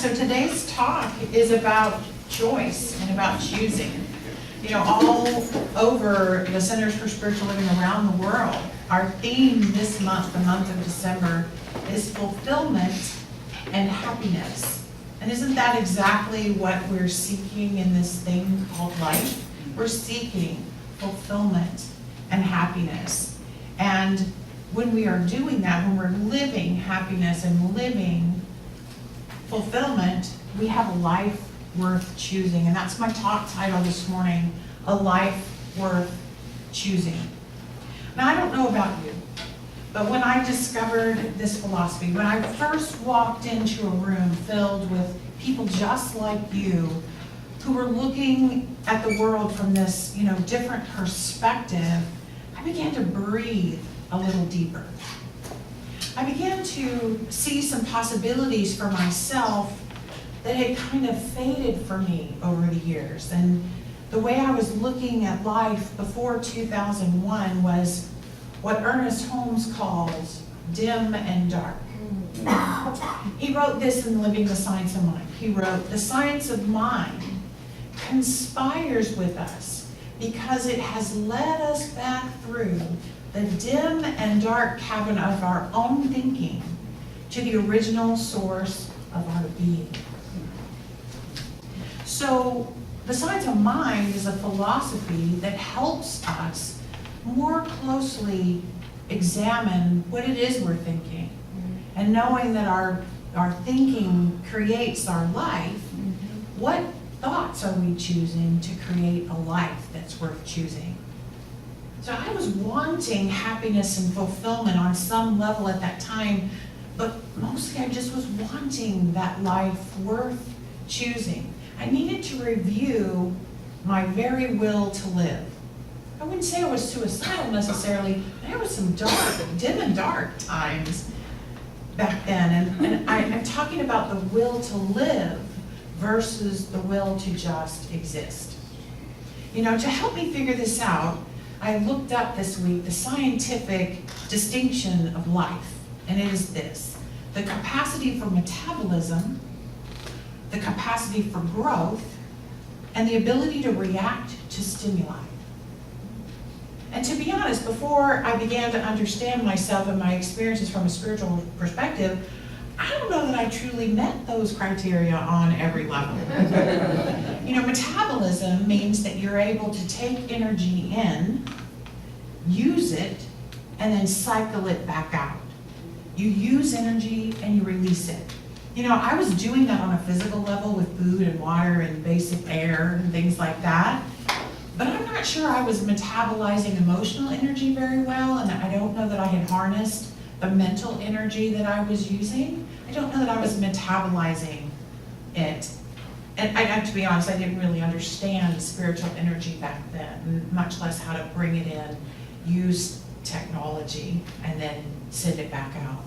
So today's talk is about choice and about choosing. You know, all over the Centers for Spiritual Living around the world, our theme this month, the month of December, is fulfillment and happiness. And isn't that exactly what we're seeking in this thing called life? We're seeking fulfillment and happiness. And when we are doing that, when we're living happiness and living fulfillment, we have a life worth choosing. And that's my talk title this morning, A Life Worth Choosing. Now, I don't know about you, but when I discovered this philosophy, when I first walked into a room filled with people just like you, who were looking at the world from this, different perspective, I began to breathe a little deeper. I began to see some possibilities for myself that had kind of faded for me over the years. And the way I was looking at life before 2001 was what Ernest Holmes calls dim and dark. He wrote this in Living the Science of Mind. He wrote, "The science of mind conspires with us because it has led us back through the dim and dark cavern of our own thinking to the original source of our being." So the science of mind is a philosophy that helps us more closely examine what it is we're thinking. And knowing that our thinking creates our life, what thoughts are we choosing to create a life that's worth choosing? So I was wanting happiness and fulfillment on some level at that time, but mostly I just was wanting that life worth choosing. I needed to review my very will to live. I wouldn't say I was suicidal necessarily, but there was some dim and dark times back then. And I'm talking about the will to live versus the will to just exist. To help me figure this out, I looked up this week the scientific distinction of life, and it is this: the capacity for metabolism, the capacity for growth, and the ability to react to stimuli. And to be honest, before I began to understand myself and my experiences from a spiritual perspective, I don't know that I truly met those criteria on every level. Metabolism means that you're able to take energy in, use it, and then cycle it back out. You use energy and you release it. I was doing that on a physical level with food and water and basic air and things like that. But I'm not sure I was metabolizing emotional energy very well, and I don't know that I had harnessed the mental energy that I was using. I don't know that I was metabolizing it. And I have to be honest, I didn't really understand spiritual energy back then, much less how to bring it in, use technology, and then send it back out.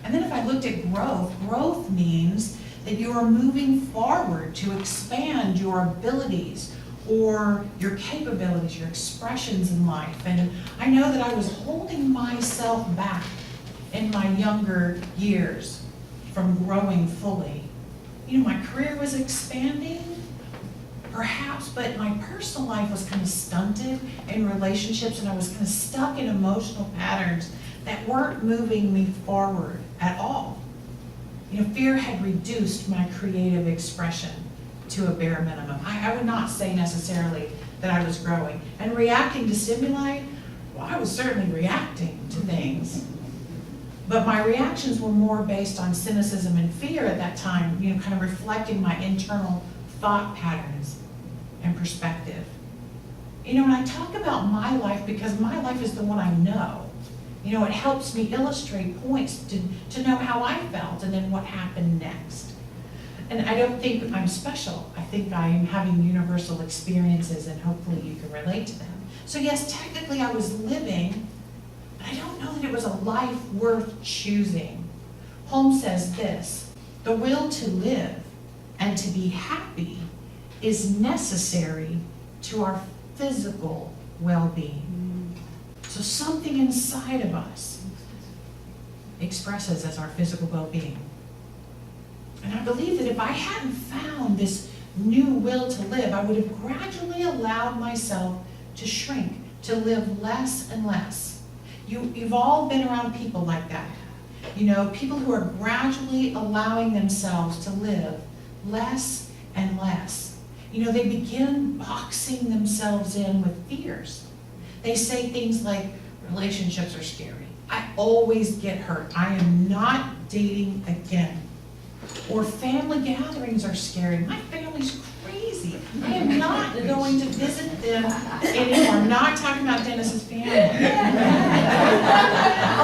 And then if I looked at growth means that you are moving forward to expand your abilities or your capabilities, your expressions in life. And I know that I was holding myself back in my younger years from growing fully. My career was expanding, perhaps, but my personal life was kind of stunted in relationships, and I was kind of stuck in emotional patterns that weren't moving me forward at all. Fear had reduced my creative expression to a bare minimum. I would not say necessarily that I was growing. And reacting to stimuli, well, I was certainly reacting to things. But my reactions were more based on cynicism and fear at that time, kind of reflecting my internal thought patterns and perspective. When I talk about my life, because my life is the one I know, it helps me illustrate points to know how I felt and then what happened next. And I don't think I'm special. I think I'm having universal experiences, and hopefully you can relate to them. So yes, technically I was living, but I don't know that it was a life worth choosing. Holmes says this: "The will to live and to be happy is necessary to our physical well-being." So something inside of us expresses as our physical well-being. And I believe that if I hadn't found this new will to live, I would have gradually allowed myself to shrink, to live less and less. You've all been around people like that. You know, people who are gradually allowing themselves to live less and less. You know, they begin boxing themselves in with fears. They say things like, relationships are scary. I always get hurt. I am not dating again. Or family gatherings are scary. My family's crazy. I am not going to visit them anymore. I'm not talking about Dennis's family. Or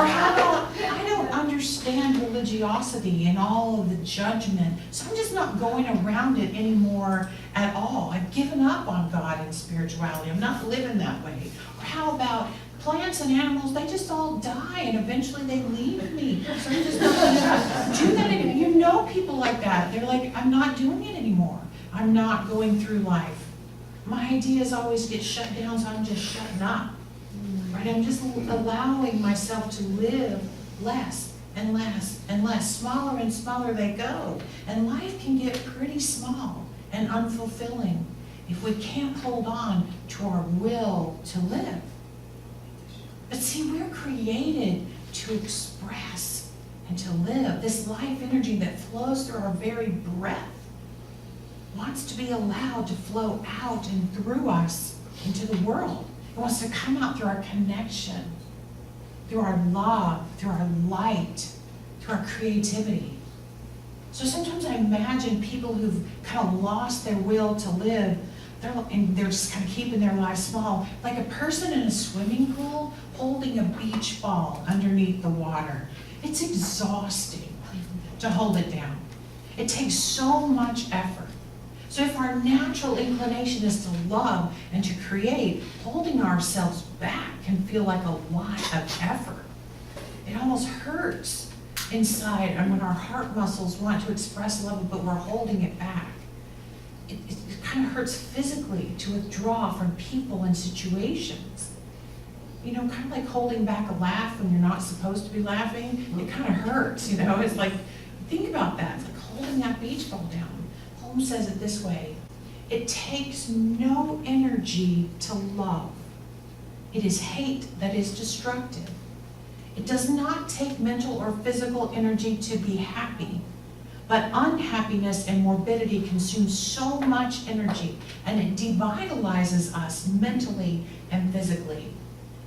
how about, I don't understand religiosity and all of the judgment, so I'm just not going around it anymore at all. I've given up on God and spirituality. I'm not living that way. Or how about plants and animals, they just all die and eventually they leave me. So I'm just not going to do that anymore. You know people like that. They're like, I'm not doing it anymore. I'm not going through life. My ideas always get shut down, so I'm just shutting up. Right? I'm just allowing myself to live less and less and less. Smaller and smaller they go. And life can get pretty small and unfulfilling if we can't hold on to our will to live. But see, we're created to express and to live. This life energy that flows through our very breath wants to be allowed to flow out and through us into the world. It wants to come out through our connection, through our love, through our light, through our creativity. So sometimes I imagine people who've kind of lost their will to live, they're just kind of keeping their lives small, like a person in a swimming pool holding a beach ball underneath the water. It's exhausting to hold it down. It takes so much effort. So if our natural inclination is to love and to create, holding ourselves back can feel like a lot of effort. It almost hurts inside, and when our heart muscles want to express love, but we're holding it back. It kind of hurts physically to withdraw from people and situations. You know, kind of like holding back a laugh when you're not supposed to be laughing. It kind of hurts, you know. It's like, think about that. It's like holding that beach ball down. Holmes says it this way: it takes no energy to love. It is hate that is destructive. It does not take mental or physical energy to be happy. But unhappiness and morbidity consume so much energy, and it devitalizes us mentally and physically.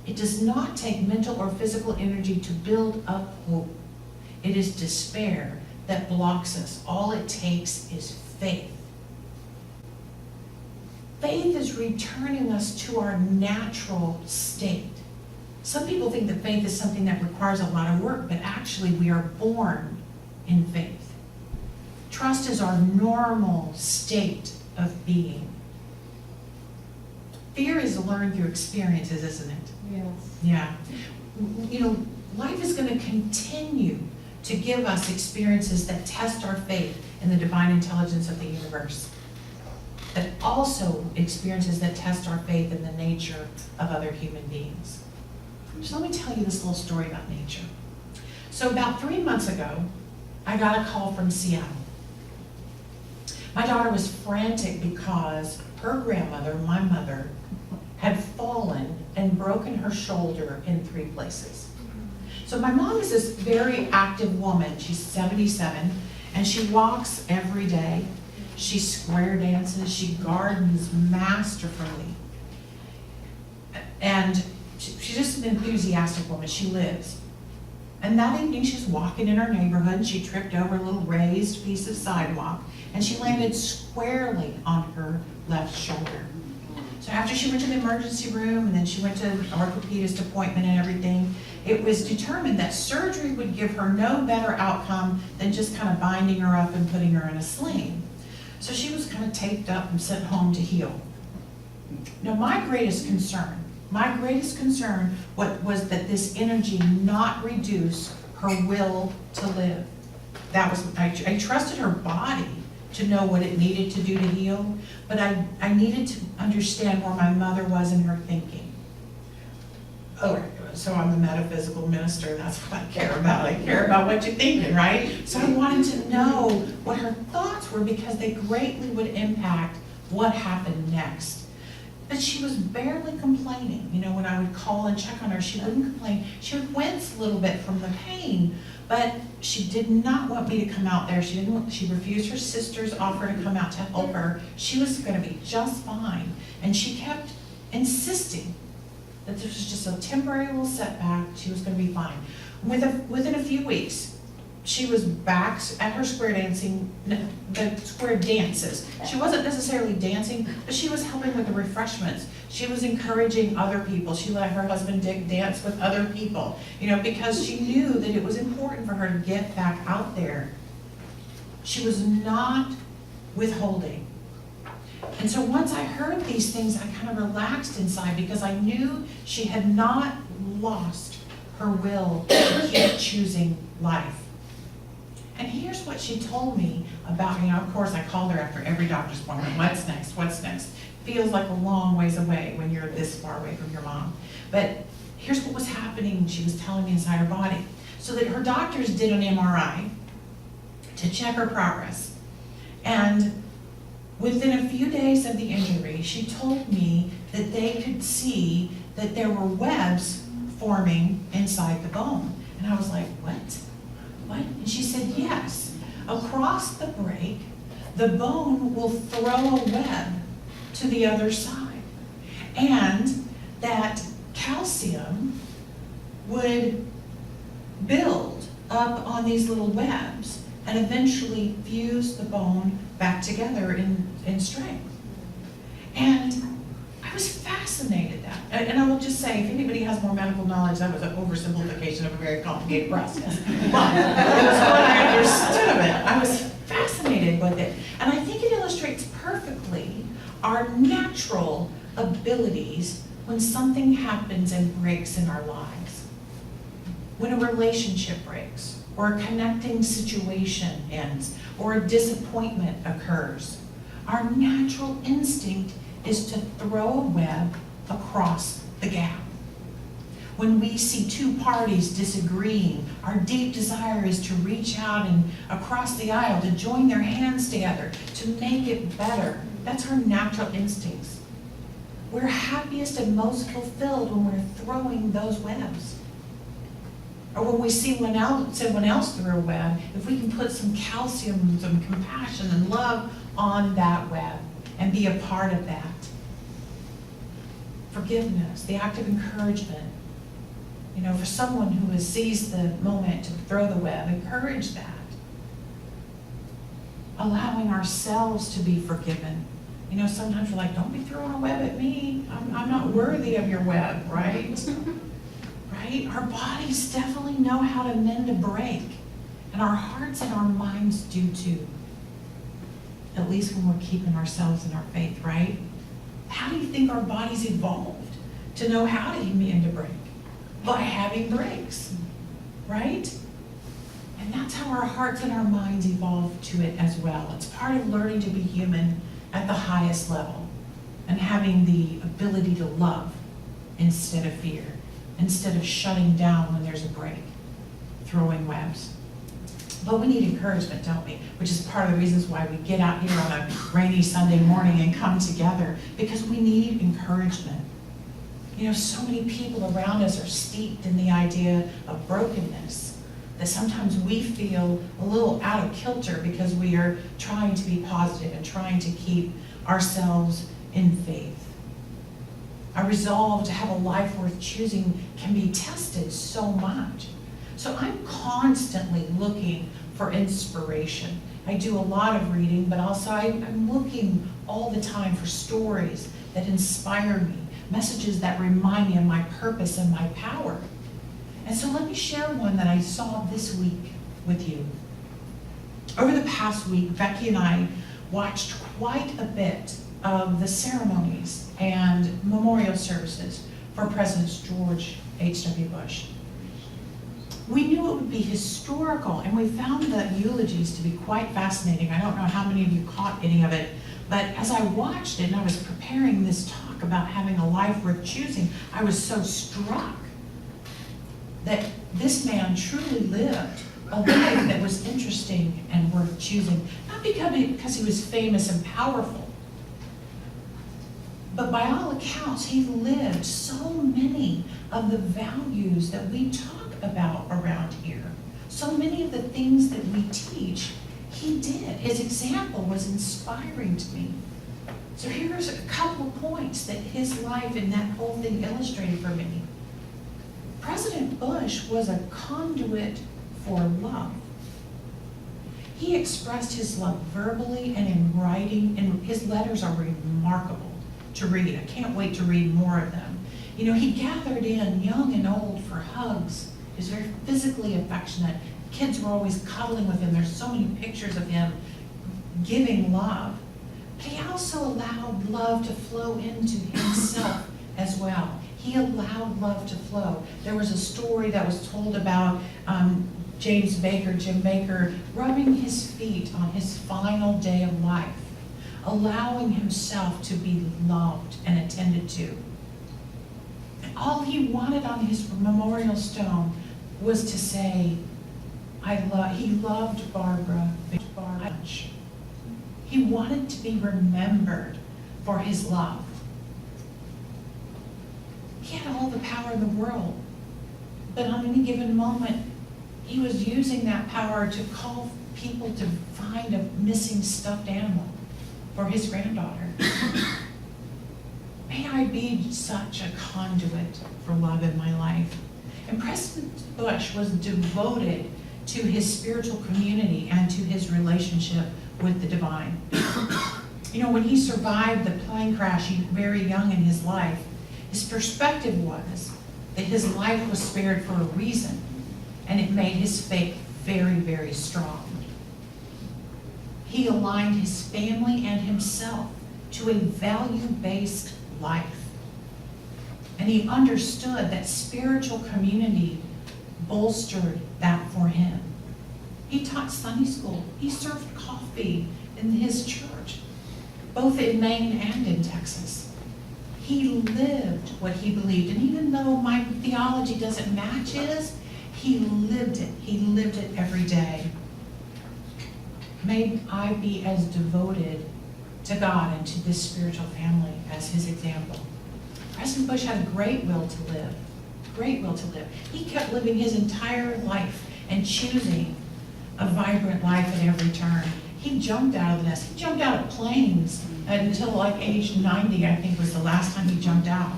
It does not take mental or physical energy to build up hope. It is despair that blocks us. All it takes is faith. Faith is returning us to our natural state. Some people think that faith is something that requires a lot of work, but actually we are born in faith. Trust is our normal state of being. Fear is learned through experiences, isn't it? Yes. Yeah. You know, life is going to continue to give us experiences that test our faith in the divine intelligence of the universe. But also experiences that test our faith in the nature of other human beings. So let me tell you this little story about nature. So about 3 months ago, I got a call from Seattle. My daughter was frantic because her grandmother, my mother, had fallen and broken her shoulder in 3 places. So my mom is this very active woman. She's 77, and she walks every day. She square dances. She gardens masterfully. And she's just an enthusiastic woman. She lives. And that evening she's walking in her neighborhood, and she tripped over a little raised piece of sidewalk, and she landed squarely on her left shoulder. So after she went to the emergency room, and then she went to an orthopedist appointment and everything, it was determined that surgery would give her no better outcome than just kind of binding her up and putting her in a sling. So she was kind of taped up and sent home to heal. Now my greatest concern was that this energy not reduce her will to live. That was, I trusted her body to know what it needed to do to heal, but I needed to understand where my mother was in her thinking. Oh, so I'm the metaphysical minister. That's what I care about. I care about what you're thinking, right? So I wanted to know what her thoughts were because they greatly would impact what happened next. But she was barely complaining. You know, when I would call and check on her, she wouldn't complain. She would wince a little bit from the pain, but she did not want me to come out there. She refused her sister's offer to come out to help her. She was going to be just fine. And she kept insisting that this was just a temporary little setback. She was going to be fine. Within a few weeks, she was back at her square dancing, the square dances. She wasn't necessarily dancing, but she was helping with the refreshments. She was encouraging other people. She let her husband Dick dance with other people, you know, because she knew that it was important for her to get back out there. She was not withholding. And so once I heard these things, I kind of relaxed inside because I knew she had not lost her will to keep choosing life. And here's what she told me about, you know, of course I called her after every doctor's appointment. What's next? What's next? Feels like a long ways away when you're this far away from your mom. But here's what was happening, she was telling me inside her body. So that her doctors did an MRI to check her progress. And within a few days of the injury, she told me that they could see that there were webs forming inside the bone. And I was like, what? What? And she said, yes. Across the break, the bone will throw a web to the other side. And that calcium would build up on these little webs and eventually fuse the bone back together in strength. And I was fascinated that. And I will just say, if anybody has more medical knowledge, that was an oversimplification of a very complicated process. But it was what I understood of it. I was fascinated with it. And I think it illustrates perfectly our natural abilities when something happens and breaks in our lives. When a relationship breaks, or a connecting situation ends, or a disappointment occurs, our natural instinct is to throw a web across the gap. When we see two parties disagreeing, our deep desire is to reach out and across the aisle, to join their hands together, to make it better. That's our natural instincts. We're happiest and most fulfilled when we're throwing those webs. Or when we see someone else through a web, if we can put some calcium, some compassion and love on that web and be a part of that. Forgiveness, the act of encouragement. You know, for someone who has seized the moment to throw the web, encourage that. Allowing ourselves to be forgiven. You know, sometimes we're like, don't be throwing a web at me. I'm not worthy of your web, right? Right? Our bodies definitely know how to mend a break. And our hearts and our minds do too. At least when we're keeping ourselves in our faith, right? How do you think our bodies evolved to know how to mend a break? By having breaks, right? And that's how our hearts and our minds evolve to it as well. It's part of learning to be human at the highest level and having the ability to love instead of fear, instead of shutting down when there's a break, throwing webs. But we need encouragement, don't we? Which is part of the reasons why we get out here on a rainy Sunday morning and come together, because we need encouragement. You know, so many people around us are steeped in the idea of brokenness, that sometimes we feel a little out of kilter because we are trying to be positive and trying to keep ourselves in faith. Our resolve to have a life worth choosing can be tested so much. So I'm constantly looking for inspiration. I do a lot of reading, but also I'm looking all the time for stories that inspire me, messages that remind me of my purpose and my power. And so let me share one that I saw this week with you. Over the past week, Becky and I watched quite a bit of the ceremonies and memorial services for Presidents George H.W. Bush. We knew it would be historical, and we found the eulogies to be quite fascinating. I don't know how many of you caught any of it, but as I watched it and I was preparing this talk about having a life worth choosing, I was so struck that this man truly lived a life that was interesting and worth choosing. Not because he was famous and powerful, but by all accounts, he lived so many of the values that we talk about around here. So many of the things that we teach, he did. His example was inspiring to me. So here's a couple of points that his life and that whole thing illustrated for me. President Bush was a conduit for love. He expressed his love verbally and in writing, and his letters are remarkable to read. I can't wait to read more of them. You know, he gathered in young and old for hugs. He was very physically affectionate. Kids were always cuddling with him. There's so many pictures of him giving love. But he also allowed love to flow into himself as well. He allowed love to flow. There was a story that was told about Jim Baker, rubbing his feet on his final day of life, allowing himself to be loved and attended to. And all he wanted on his memorial stone was to say, he loved Barbara very much. He wanted to be remembered for his love. He had all the power in the world, but on any given moment, he was using that power to call people to find a missing stuffed animal for his granddaughter. May I be such a conduit for love in my life. And President Bush was devoted to his spiritual community and to his relationship with the divine. You know, when he survived the plane crash, he was very young in his life, his perspective was that his life was spared for a reason, and it made his faith very, very strong. He aligned his family and himself to a value-based life. And he understood that spiritual community bolstered that for him. He taught Sunday school. He served coffee in his church, both in Maine and in Texas. He lived what he believed. And even though my theology doesn't match his, he lived it. He lived it every day. May I be as devoted to God and to this spiritual family as his example. President Bush had a great will to live. Great will to live. He kept living his entire life and choosing a vibrant life at every turn. He jumped out of the nest. He jumped out of planes until like age 90, I think was the last time he jumped out.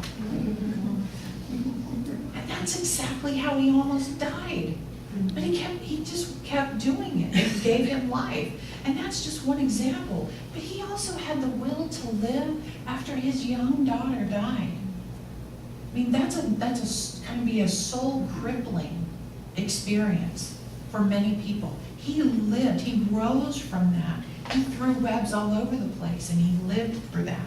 And that's exactly how he almost died. But he just kept doing it. It gave him life. And that's just one example. But he also had the will to live after his young daughter died. I mean, that's kind of be a soul crippling experience for many people. He lived, he rose from that. He threw webs all over the place, and he lived through that.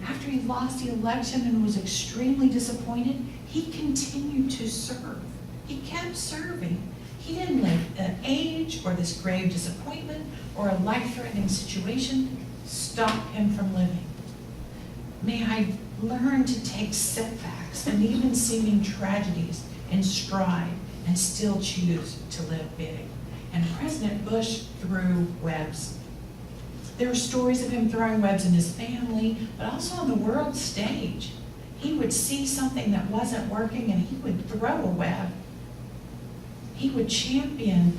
After he lost the election and was extremely disappointed, he continued to serve. He kept serving. He didn't let an age or this grave disappointment or a life-threatening situation stop him from living. May I learn to take setbacks and even seeming tragedies in stride and still choose to live big. And President Bush threw webs. There are stories of him throwing webs in his family, but also on the world stage. He would see something that wasn't working and he would throw a web. He would champion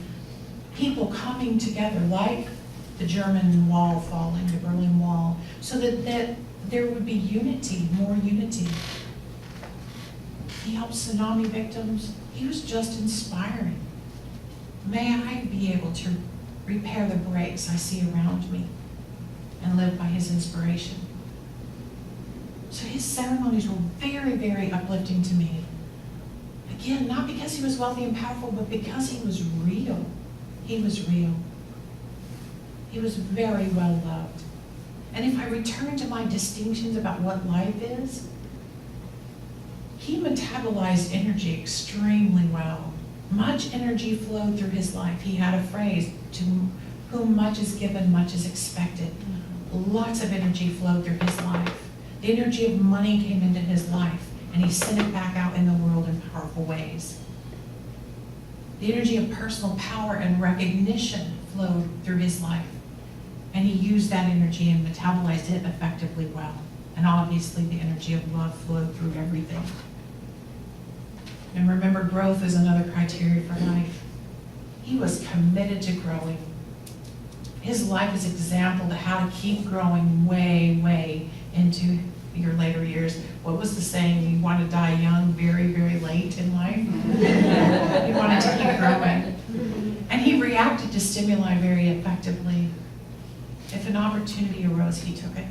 people coming together like the German wall falling, the Berlin Wall, so that there would be unity, more unity. He helped tsunami victims. He was just inspiring. May I be able to repair the breaks I see around me and live by his inspiration. So his ceremonies were very, very uplifting to me. Again, not because he was wealthy and powerful, but because he was real. He was real. He was very well loved. And if I return to my distinctions about what life is, he metabolized energy extremely well. Much energy flowed through his life. He had a phrase, to whom much is given, much is expected. Lots of energy flowed through his life. The energy of money came into his life, and he sent it back out in the world in powerful ways. The energy of personal power and recognition flowed through his life. And he used that energy and metabolized it effectively well. And obviously the energy of love flowed through everything. And remember, growth is another criteria for life. He was committed to growing. His life is an example to how to keep growing way, way into your later years. What was the saying? You want to die young, very, very late in life? He wanted to keep growing. And he reacted to stimuli very effectively. If an opportunity arose, he took it.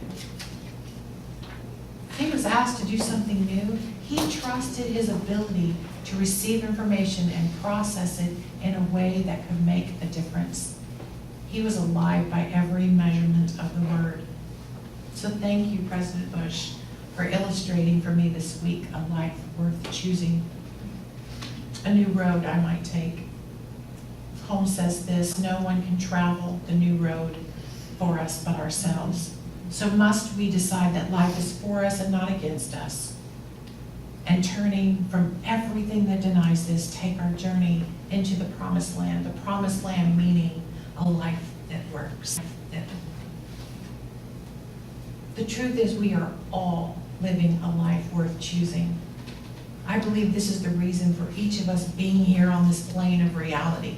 He was asked to do something new. He trusted his ability to receive information and process it in a way that could make a difference. He was alive by every measurement of the word. So thank you, President Bush, for illustrating for me this week a life worth choosing. A new road I might take. Holmes says this: no one can travel the new road for us but ourselves. So must we decide that life is for us and not against us. And turning from everything that denies this, take our journey into the promised land. The promised land meaning a life that works. The truth is, we are all living a life worth choosing. I believe this is the reason for each of us being here on this plane of reality.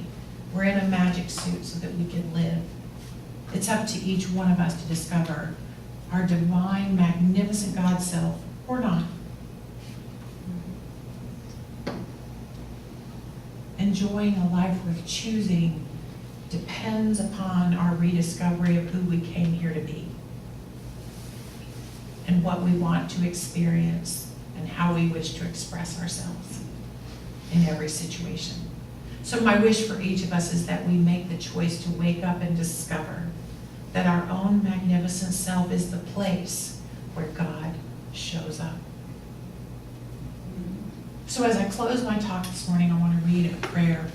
We're in a magic suit so that we can live. It's up to each one of us to discover our divine, magnificent God self, or not. Enjoying a life worth choosing depends upon our rediscovery of who we came here to be and what we want to experience and how we wish to express ourselves in every situation. So my wish for each of us is that we make the choice to wake up and discover that our own magnificent self is the place where God shows up. So as I close my talk this morning, I want to read a prayer.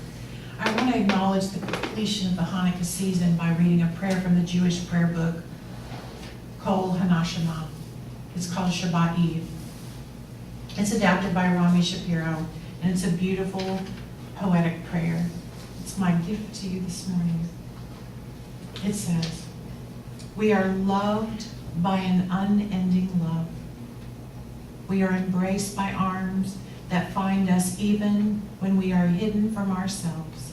I want to acknowledge the completion of the Hanukkah season by reading a prayer from the Jewish prayer book, Kol Hanashama. It's called Shabbat Eve. It's adapted by Rami Shapiro, and it's a beautiful, poetic prayer. It's my gift to you this morning. It says, we are loved by an unending love. We are embraced by arms that find us even when we are hidden from ourselves.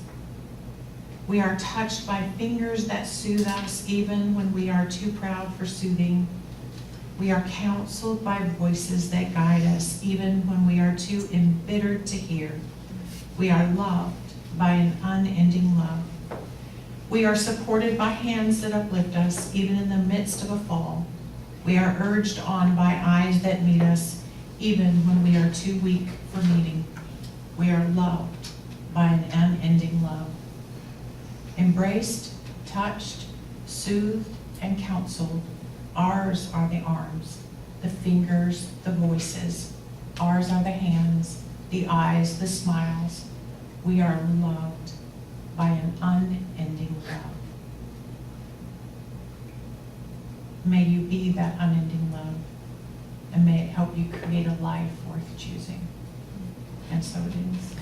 We are touched by fingers that soothe us even when we are too proud for soothing. We are counseled by voices that guide us even when we are too embittered to hear. We are loved by an unending love. We are supported by hands that uplift us even in the midst of a fall. We are urged on by eyes that meet us even when we are too weak for meeting. We are loved by an unending love. Embraced, touched, soothed, and counseled. Ours are the arms, the fingers, the voices. Ours are the hands, the eyes, the smiles. We are loved by an unending love. May you be that unending love, and may it help you create a life worth choosing. And so it is.